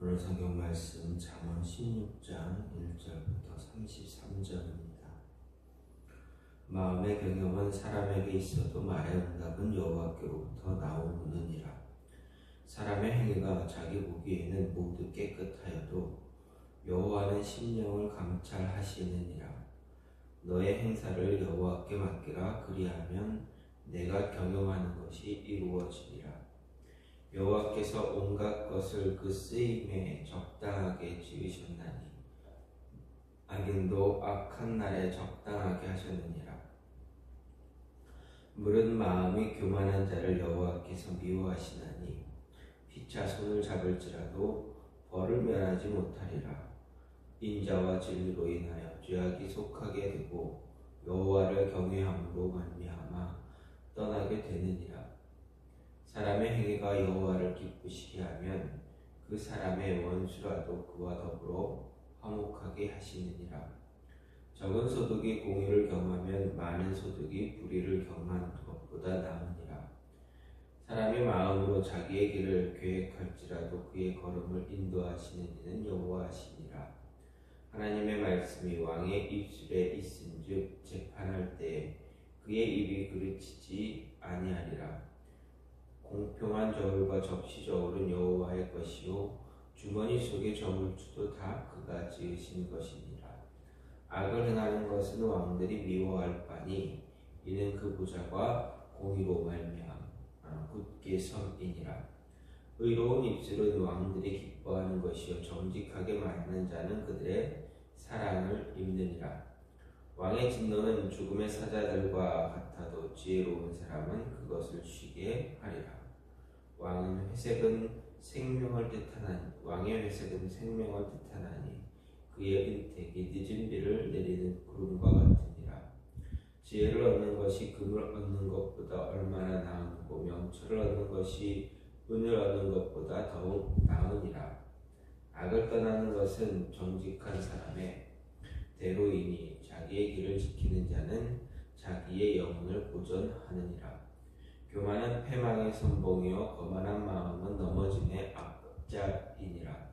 오늘 성경 말씀 잠언 16장 1절부터 33절입니다. 마음의 경영은 사람에게 있어도 말의 응답은 여호와께로부터 나오느니라. 사람의 행위가 자기 보기에는 모두 깨끗하여도 여호와는 심령을 감찰하시느니라. 너의 행사를 여호와께 맡기라. 그리하면 내가 경영하는 것이 이루어지리라. 여호와께서 온갖 것을 그 쓰임에 적당하게 지으셨나니 악인도 악한 날에 적당하게 하셨느니라. 물은 마음이 교만한 자를 여호와께서 미워하시나니 피차 손을 잡을지라도 벌을 면하지 못하리라. 인자와 진리로 인하여 죄악이 속하게 되고 여호와를 경외함으로 말미암아 떠나게 되느니라. 사람의 행위가 여호와를 기쁘시게 하면 그 사람의 원수라도 그와 더불어 화목하게 하시느니라. 적은 소득이 공의를 경하면 많은 소득이 불의를 경한 것보다 나으니라. 사람이 마음으로 자기의 길을 계획할지라도 그의 걸음을 인도하시는 이는 여호와시니라. 하나님의 말씀이 왕의 입술에 있은즉 재판할 때에 그의 입이 그르치지 아니하리라. 공평한 저울과 접시 저울은 여호와의 것이요 주머니 속의 저물추도 다 그가 지으신 것이니라. 악을 행하는 것은 왕들이 미워할 바니 이는 그 보좌가 공의로 말미암아 굳게 섬이니라. 의로운 입술은 왕들이 기뻐하는 것이요 정직하게 말하는 자는 그들의 사랑을 입느니라. 왕의 진노는 죽음의 사자들과 같아도 지혜로운 사람은 그것을 쉬게 하리라. 왕의 회색은 생명을 뜻하나니 그의 은택이 늦은 비를 내리는 구름과 같으니라. 지혜를 얻는 것이 금을 얻는 것보다 얼마나 나으고 명철을 얻는 것이 은을 얻는 것보다 더욱 나으니라. 악을 떠나는 것은 정직한 사람의 대로이니 자기의 길을 지키는 자는 자기의 영혼을 보존하느니라. 교만은 패망의 선봉이요 거만한 마음은 넘어짐의 앞잡이니라.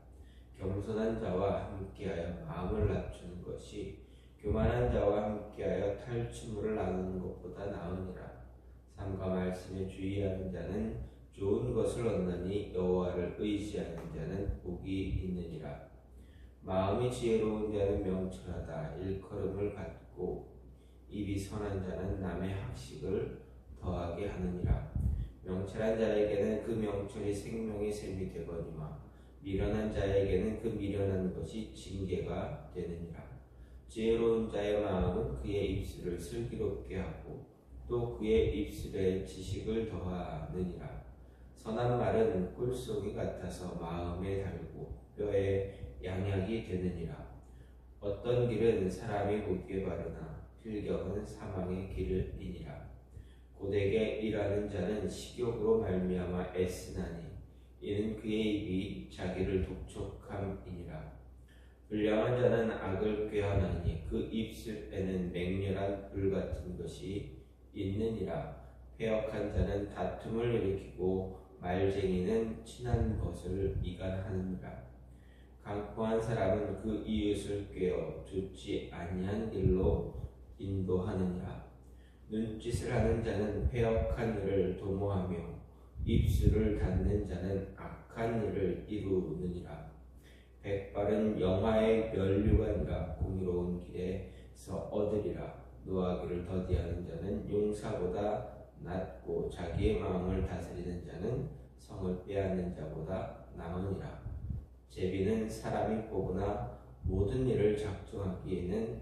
겸손한 자와 함께하여 마음을 낮추는 것이 교만한 자와 함께하여 탈취물을 나누는 것보다 나으니라. 삼가 말씀에 주의하는 자는 좋은 것을 얻나니 여호와를 의지하는 자는 복이 있느니라. 마음이 지혜로운 자는 명철하다. 일컬음을 받고 입이 선한 자는 남의 학식을 더하게 하느니라. 명철한 자에게는 그 명철이 생명의 샘이 되거니와 미련한 자에게는 그 미련한 것이 징계가 되느니라. 지혜로운 자의 마음은 그의 입술을 슬기롭게 하고 또 그의 입술에 지식을 더하느니라. 선한 말은 꿀송이 같아서 마음에 달고 뼈에 양약이 되느니라. 어떤 길은 사람이 보기에 바르나 필경은 사망의 길이니라. 고되게 일하는 자는 식욕으로 말미암아 애쓰나니 이는 그의 입이 자기를 독촉함이니라. 불량한 자는 악을 꾀하나니 그 입술에는 맹렬한 불 같은 것이 있느니라. 패역한 자는 다툼을 일으키고 말쟁이는 친한 것을 이간하느니라. 강포한 사람은 그 이웃을 꾀어 좋지 아니한 길로 인도하느니라. 눈짓을 하는 자는 패역한 일을 도모하며 입술을 닫는 자는 악한 일을 이루느니라. 백발은 영화의 면류관이라 공의로운 길에서 얻으리라. 노하기를 더디하는 자는 용사보다 낫고 자기의 마음을 다스리는 자는 성을 빼앗는 자보다 나으니라. 제비는 사람이 보거나 모든 일을 작정하기에는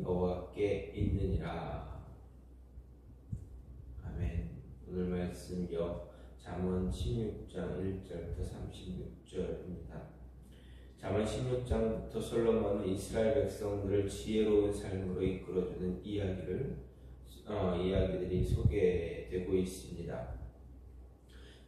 여호와께 있느니라. 아멘. 오늘 말씀 잠언 16장 1절부터 36절입니다. 잠언 16장부터 솔로몬은 이스라엘 백성들을 지혜로운 삶으로 이끌어주는 이야기들이 소개되고 있습니다.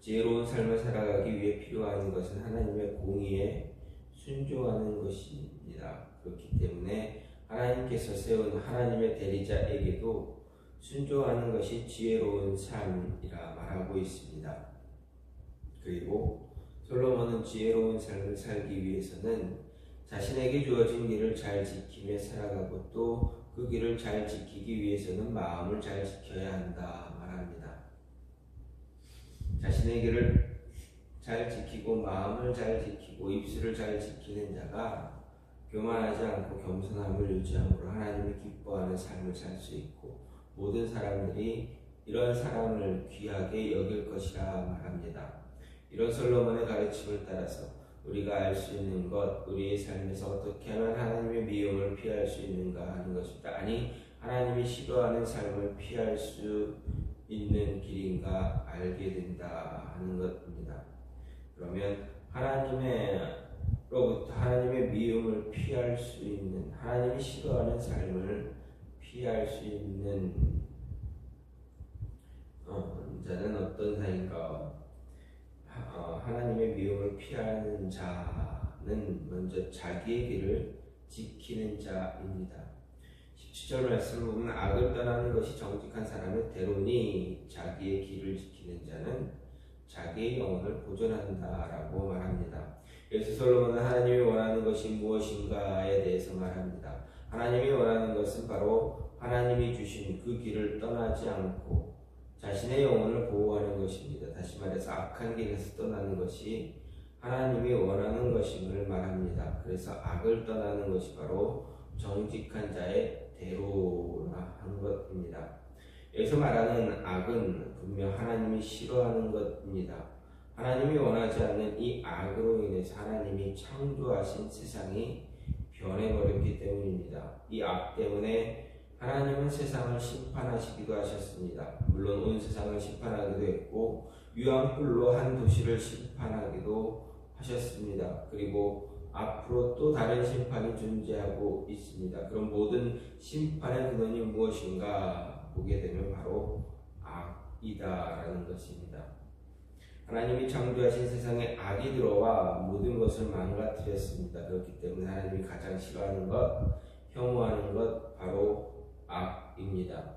지혜로운 삶을 살아가기 위해 필요한 것은 하나님의 공의에 순종하는 것입니다. 그렇기 때문에 하나님께서 세운 하나님의 대리자에게도 순종하는 것이 지혜로운 삶이라 말하고 있습니다. 그리고 솔로몬은 지혜로운 삶을 살기 위해서는 자신에게 주어진 길을 잘 지키며 살아가고 또 그 길을 잘 지키기 위해서는 마음을 잘 지켜야 한다 말합니다. 자신의 길을 잘 지키고 마음을 잘 지키고 입술을 잘 지키는 자가 교만하지 않고 겸손함을 유지함으로 하나님이 기뻐하는 삶을 살 수 있고 모든 사람들이 이런 사람을 귀하게 여길 것이라 말합니다. 이런 솔로몬의 가르침을 따라서 우리가 알 수 있는 것, 우리의 삶에서 어떻게 하면 하나님의 미움을 피할 수 있는가 하는 것입니다. 아니, 하나님이 싫어하는 삶을 피할 수 있는 길인가 알게 된다 하는 것입니다. 그러면 하나님으로부터 하나님의 미움을 피할 수 있는, 하나님이 싫어하는 삶을 피할 수 있는 자는 어떤 자인가? 하나님의 미움을 피하는 자는 먼저 자기의 길을 지키는 자입니다. 17절 말씀을 보면 악을 떠나는 것이 정직한 사람의 대로니 자기의 길을 지키는 자는 자기의 영혼을 보존한다라고 말합니다. 여기서 솔로몬은 하나님이 원하는 것이 무엇인가에 대해서 말합니다. 하나님이 원하는 것은 바로 하나님이 주신 그 길을 떠나지 않고 자신의 영혼을 보호하는 것입니다. 다시 말해서 악한 길에서 떠나는 것이 하나님이 원하는 것임을 말합니다. 그래서 악을 떠나는 것이 바로 정직한 자의 대로라 한 것입니다. 여기서 말하는 악은 분명 하나님이 싫어하는 것입니다. 하나님이 원하지 않는 이 악으로 인해서 하나님이 창조하신 세상이 변해버렸기 때문입니다. 이 악 때문에 하나님은 세상을 심판하시기도 하셨습니다. 물론 온 세상을 심판하기도 했고 유황불로 한 도시를 심판하기도 하셨습니다. 그리고 앞으로 또 다른 심판이 존재하고 있습니다. 그럼 모든 심판의 근원이 무엇인가 보게 되면 바로 악이다라는 것입니다. 하나님이 창조하신 세상에 악이 들어와 모든 것을 망가뜨렸습니다. 그렇기 때문에 하나님이 가장 싫어하는 것, 혐오하는 것 바로 악입니다.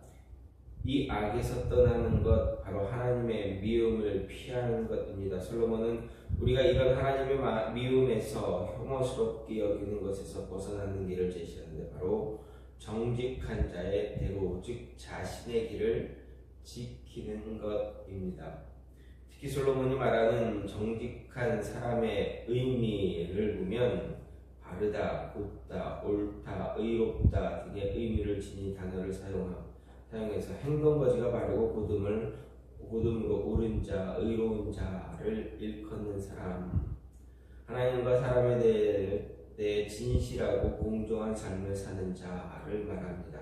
이 악에서 떠나는 것 바로 하나님의 미움을 피하는 것입니다. 솔로몬은 우리가 이런 하나님의 미움에서 혐오스럽게 여기는 것에서 벗어나는 길을 제시하는데 바로 정직한 자의 대로, 즉 자신의 길을 지키는 것입니다. 특히 솔로몬이 말하는 정직한 사람의 의미를 보면 바르다, 곧다, 옳다, 의롭다 등의 의미를 지닌 단어를 사용해서 행동거지가 바르고 곧음으로 옳은 자, 의로운 자를 일컫는 사람, 하나님과 사람에 대해 진실하고 공정한 삶을 사는 자를 말합니다.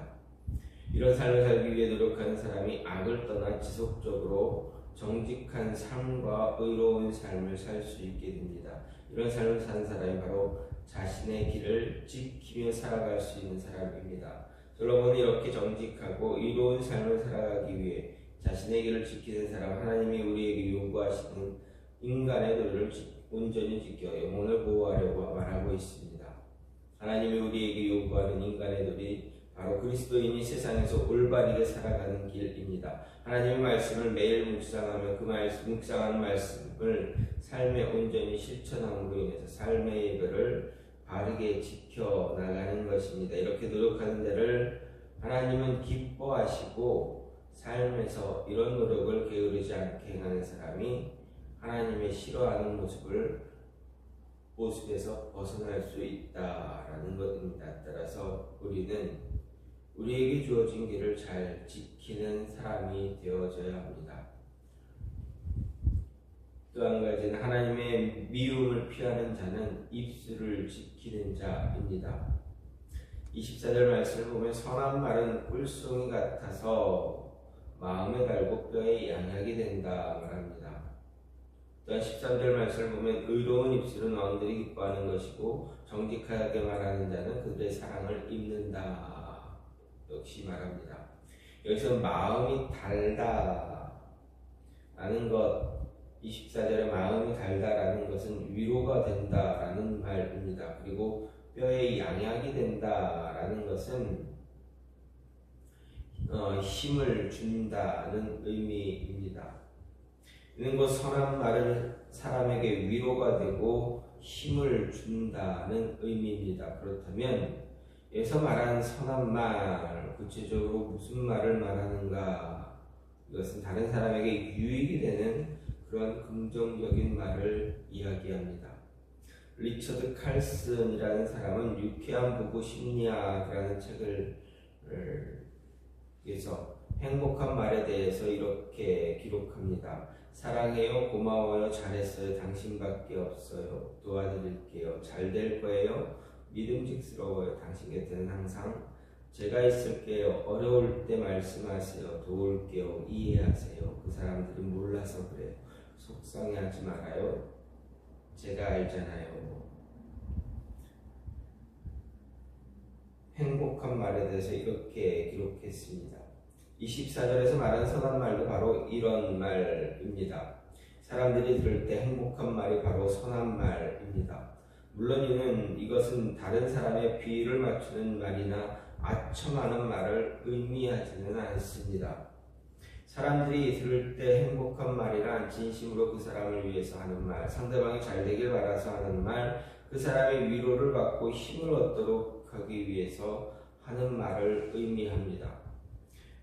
이런 삶을 살기 위해 노력하는 사람이 악을 떠나 지속적으로 정직한 삶과 의로운 삶을 살 수 있게 됩니다. 이런 삶을 사는 사람이 바로 자신의 길을 지키며 살아갈 수 있는 사람입니다. 솔로몬은 이렇게 정직하고 의로운 삶을 살아가기 위해 자신의 길을 지키는 사람, 하나님이 우리에게 요구하시는 인간의 도리를 온전히 지켜 영혼을 보호하려고 말하고 있습니다. 하나님이 우리에게 요구하는 인간의 도리 바로 그리스도인이 세상에서 올바르게 살아가는 길입니다. 하나님의 말씀을 매일 묵상하며 그 묵상하는 말씀을 삶에 온전히 실천함으로 인해서 삶의 예배를 바르게 지켜나가는 것입니다. 이렇게 노력하는 데를 하나님은 기뻐하시고 삶에서 이런 노력을 게으르지 않게 행하는 사람이 하나님의 싫어하는 모습에서 벗어날 수 있다라는 것입니다. 따라서 우리는 우리에게 주어진 길을 잘 지키는 사람이 되어져야 합니다. 또 한 가지는 하나님의 미움을 피하는 자는 입술을 지키는 자입니다. 24절 말씀을 보면 선한 말은 꿀송이 같아서 마음에 달고 뼈에 양약이 된다 말합니다. 또한 13절 말씀을 보면 의로운 입술은 왕들이 기뻐하는 것이고 정직하게 말하는 자는 그들의 사랑을 입는다 역시 말합니다. 여기서 마음이 달다 라는 것, 24절에 마음이 달다라는 것은 위로가 된다라는 말입니다. 그리고 뼈에 양약이 된다라는 것은 힘을 준다는 의미입니다. 이는 곧 선한 말을 사람에게 사람에게 위로가 되고 힘을 준다는 의미입니다. 그렇다면 여기서 말하는 선한 말, 구체적으로 무슨 말을 말하는가? 이것은 다른 사람에게 유익이 되는 그런 긍정적인 말을 이야기합니다. 리처드 칼슨이라는 사람은 유쾌한 부부 심리학이라는 책을 위해서 행복한 말에 대해서 이렇게 기록합니다. 사랑해요, 고마워요, 잘했어요, 당신밖에 없어요, 도와드릴게요, 잘 될 거예요, 믿음직스러워요, 당신 곁에는 항상 제가 있을게요, 어려울 때 말씀하세요, 도울게요, 이해하세요, 그 사람들은 몰라서 그래요, 속상해하지 말아요, 제가 알잖아요. 행복한 말에 대해서 이렇게 기록했습니다. 24절에서 말하는 선한 말도 바로 이런 말입니다. 사람들이 들을 때 행복한 말이 바로 선한 말입니다. 물론 이것은 다른 사람의 비위를 맞추는 말이나 아첨하는 말을 의미하지는 않습니다. 사람들이 들을 때 행복한 말이란 진심으로 그 사람을 위해서 하는 말, 상대방이 잘 되길 바라서 하는 말, 그 사람의 위로를 받고 힘을 얻도록 하기 위해서 하는 말을 의미합니다.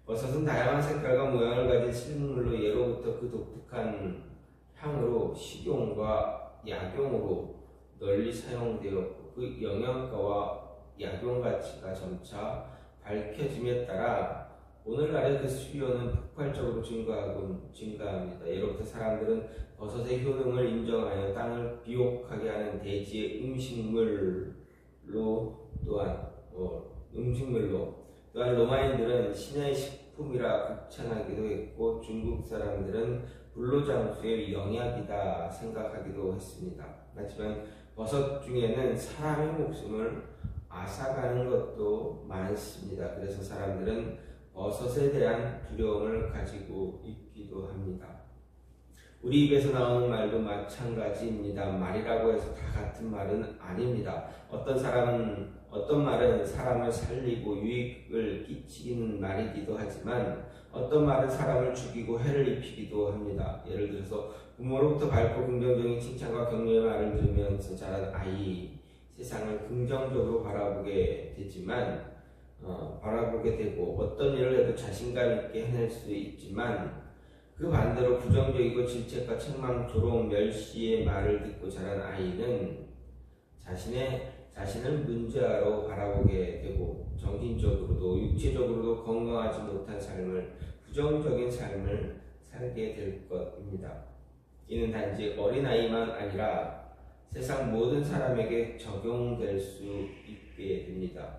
버섯은 다양한 색깔과 모양을 가진 식물로 예로부터 그 독특한 향으로 식용과 약용으로 널리 사용되었고 그 영양가와 약용 가치가 점차 밝혀짐에 따라 오늘날의 그 수요는 폭발적으로 증가합니다. 예로부터 사람들은 버섯의 효능을 인정하여 땅을 비옥하게 하는 대지의 음식물로 또한 로마인들은 신의 식품이라 극찬하기도 했고 중국 사람들은 불로장수의 영약이다 생각하기도 했습니다. 하지만 버섯 중에는 사람의 목숨을 앗아가는 것도 많습니다. 그래서 사람들은 버섯에 대한 두려움을 가지고 있기도 합니다. 우리 입에서 나오는 말도 마찬가지입니다. 말이라고 해서 다 같은 말은 아닙니다. 어떤 말은 사람을 살리고 유익을 끼치는 말이기도 하지만 어떤 말은 사람을 죽이고 해를 입히기도 합니다. 예를 들어서 부모로부터 밝고 긍정적인 칭찬과 격려의 말을 들으면서 자란 아이, 세상을 긍정적으로 바라보게 되고 어떤 일을 해도 자신감 있게 해낼 수 있지만 그 반대로 부정적이고 질책과 책망, 조롱, 멸시의 말을 듣고 자란 아이는 자신을 문제아로 바라보게 되고 정신적으로도 육체적으로도 건강하지 못한 삶을, 부정적인 삶을 살게 될 것입니다. 이는 단지 어린아이만 아니라 세상 모든 사람에게 적용될 수 있게 됩니다.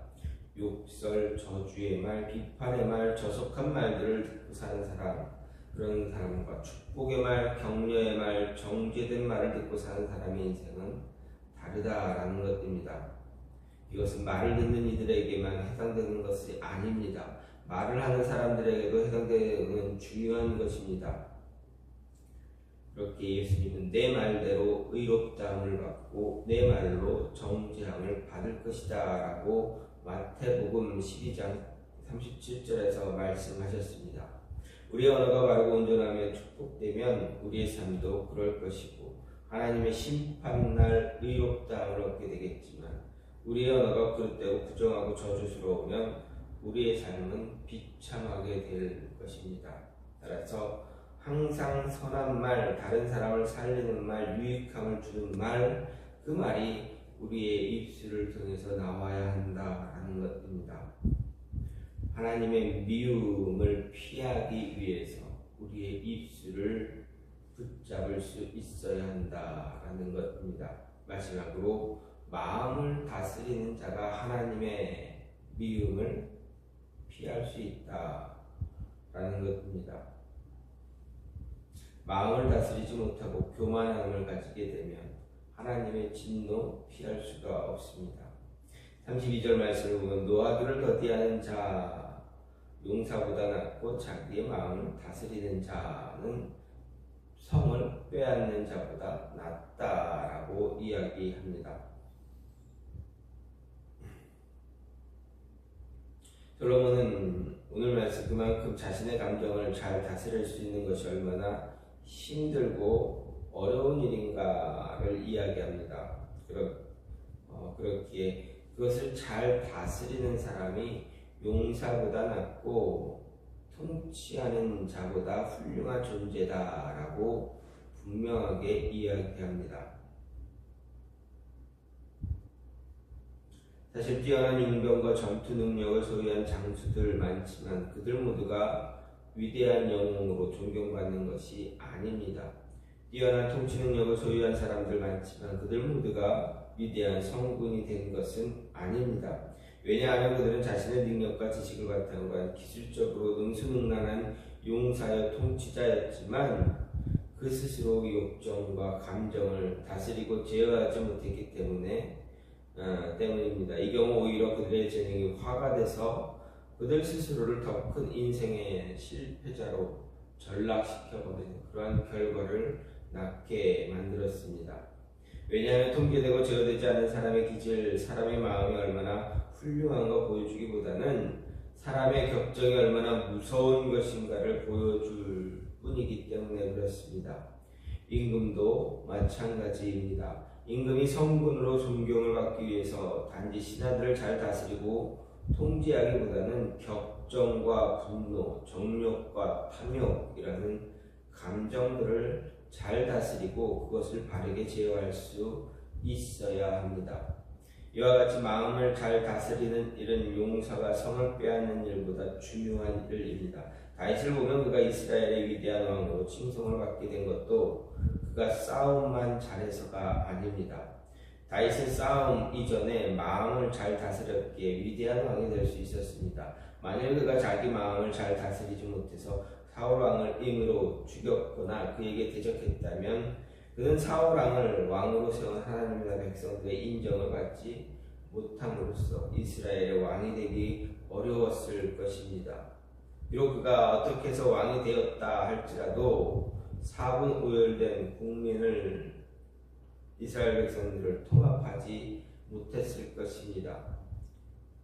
욕설, 저주의 말, 비판의 말, 저속한 말들을 듣고 사는 사람, 그런 사람과 축복의 말, 격려의 말, 정죄된 말을 듣고 사는 사람의 인생은 다르다라는 것입니다. 이것은 말을 듣는 이들에게만 해당되는 것이 아닙니다. 말을 하는 사람들에게도 해당되는 중요한 것입니다. 그렇게 예수님은 내 말대로 의롭다함을 받고 내 말로 정죄함을 받을 것이다 라고 마태복음 12장 37절에서 말씀하셨습니다. 우리의 언어가 바르고 온전하며 축복되면 우리의 삶도 그럴 것이고 하나님의 심판날 의롭다함을 얻게 되겠지만 우리의 언어가 그릇되고 부정하고 저주스러우면 우리의 삶은 비참하게 될 것입니다. 따라서 항상 선한 말, 다른 사람을 살리는 말, 유익함을 주는 말, 그 말이 우리의 입술을 통해서 나와야 한다라는 것입니다. 하나님의 미움을 피하기 위해서 우리의 입술을 붙잡을 수 있어야 한다라는 것입니다. 마지막으로 마음을 다스리는 자가 하나님의 미움을 피할 수 있다라는 것입니다. 마음을 다스리지 못하고 교만함을 가지게 되면 하나님의 진노 피할 수가 없습니다. 32절 말씀을 보면 노하기를 더디하는 자 용사보다 낫고 자기의 마음을 다스리는 자는 성을 빼앗는 자보다 낫다라고 이야기합니다. 솔로몬은 오늘 말씀 그만큼 자신의 감정을 잘 다스릴 수 있는 것이 얼마나 힘들고 어려운 일인가를 이야기합니다. 그렇기에 그것을 잘 다스리는 사람이 용사보다 낫고 통치하는 자보다 훌륭한 존재다라고 분명하게 이야기합니다. 사실 뛰어난 용병과 전투 능력을 소유한 장수들 많지만 그들 모두가 위대한 영웅으로 존경받는 것이 아닙니다. 뛰어난 통치 능력을 소유한 사람들 많지만 그들 모두가 위대한 성군이 된 것은 아닙니다. 왜냐하면 그들은 자신의 능력과 지식을 바탕으로 한 기술적으로 능수능란한 용사여 통치자였지만 그 스스로 욕정과 감정을 다스리고 제어하지 못했기 때문입니다. 이 경우 오히려 그들의 재능이 화가 돼서 그들 스스로를 더 큰 인생의 실패자로 전락시켜버리는 그러한 결과를 낳게 만들었습니다. 왜냐하면 통제되고 제어되지 않는 사람의 기질, 사람의 마음이 얼마나 훌륭한가 보여주기보다는 사람의 격정이 얼마나 무서운 것인가를 보여줄 뿐이기 때문에 그렇습니다. 임금도 마찬가지입니다. 임금이 성군으로 존경을 받기 위해서 단지 신하들을 잘 다스리고 통제하기보다는 격정과 분노, 정욕과 탐욕이라는 감정들을 잘 다스리고 그것을 바르게 제어할 수 있어야 합니다. 이와 같이 마음을 잘 다스리는 일은 용사가 성을 빼앗는 일보다 중요한 일입니다. 다윗을 보면 그가 이스라엘의 위대한 왕으로 칭송을 받게 된 것도 그가 싸움만 잘해서가 아닙니다. 다윗은 싸움 이전에 마음을 잘 다스렸기에 위대한 왕이 될 수 있었습니다. 만일 그가 자기 마음을 잘 다스리지 못해서 사울 왕을 임의로 죽였거나 그에게 대적했다면 그는 사울 왕을 왕으로 세운 하나님과 백성들의 인정을 받지 못함으로써 이스라엘의 왕이 되기 어려웠을 것입니다. 비록 그가 어떻게 해서 왕이 되었다 할지라도 사분오열된 국민을 이스라엘 백성들을 통합하지 못했을 것입니다.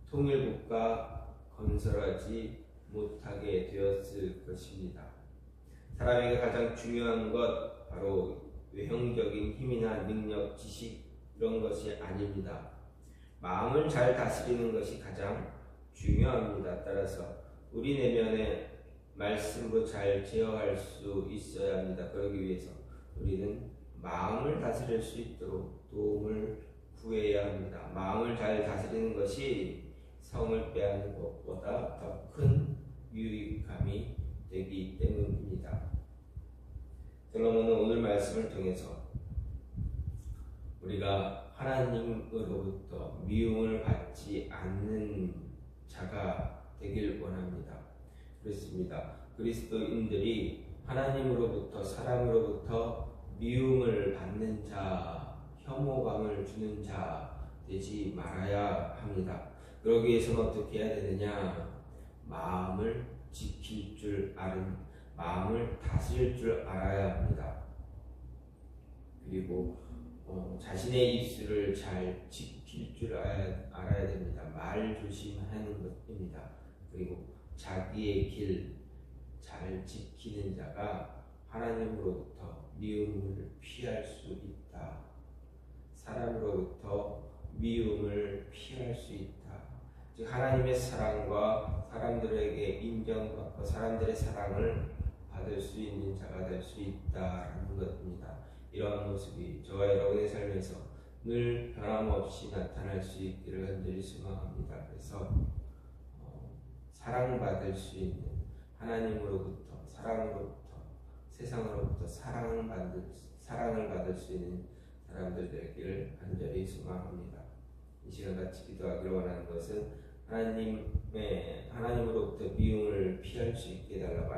통일국가 건설하지 못하게 되었을 것입니다. 사람에게 가장 중요한 것 바로 외형적인 힘이나 능력, 지식 이런 것이 아닙니다. 마음을 잘 다스리는 것이 가장 중요합니다. 따라서 우리 내면의 말씀으로 잘 제어할 수 있어야 합니다. 그러기 위해서 우리는 마음을 다스릴 수 있도록 도움을 구해야 합니다. 마음을 잘 다스리는 것이 성을 빼앗는 것보다 더 큰 유익함이 되기 때문입니다. 솔로몬은 오늘 말씀을 통해서 우리가 하나님으로부터 미움을 받지 않는 자가 되길 원합니다. 그렇습니다. 그리스도인들이 하나님으로부터 사람으로부터 미움을 받는 자, 혐오감을 주는 자 되지 말아야 합니다. 그러기 위해서는 어떻게 해야 되느냐? 마음을 지킬 줄 아는, 마음을 다스릴 줄 알아야 합니다. 그리고 자신의 입술을 잘 지킬 줄 알아야 됩니다. 말 조심하는 것입니다. 그리고 자기의 길 잘 지키는 자가 하나님으로부터 미움을 피할 수 있다. 사람으로부터 미움을 피할 수 있다. 즉 하나님의 사랑과 사람들에게 인정받고 사람들의 사랑을 받을 수 있는 자가 될 수 있다라는 것입니다. 이러한 모습이 저와 여러분의 삶에서 늘 변함없이 나타날 수 있기를 간절히 소망합니다. 그래서 사랑받을 수 있는 하나님으로부터, 사랑으로부터, 세상으로부터 사랑을 받을 수 있는 사람들 되기를 간절히 소망합니다. 이 시간 같이 기도하기를 원하는 것은 하나님으로부터 미움을 피할 수 있게 해달라고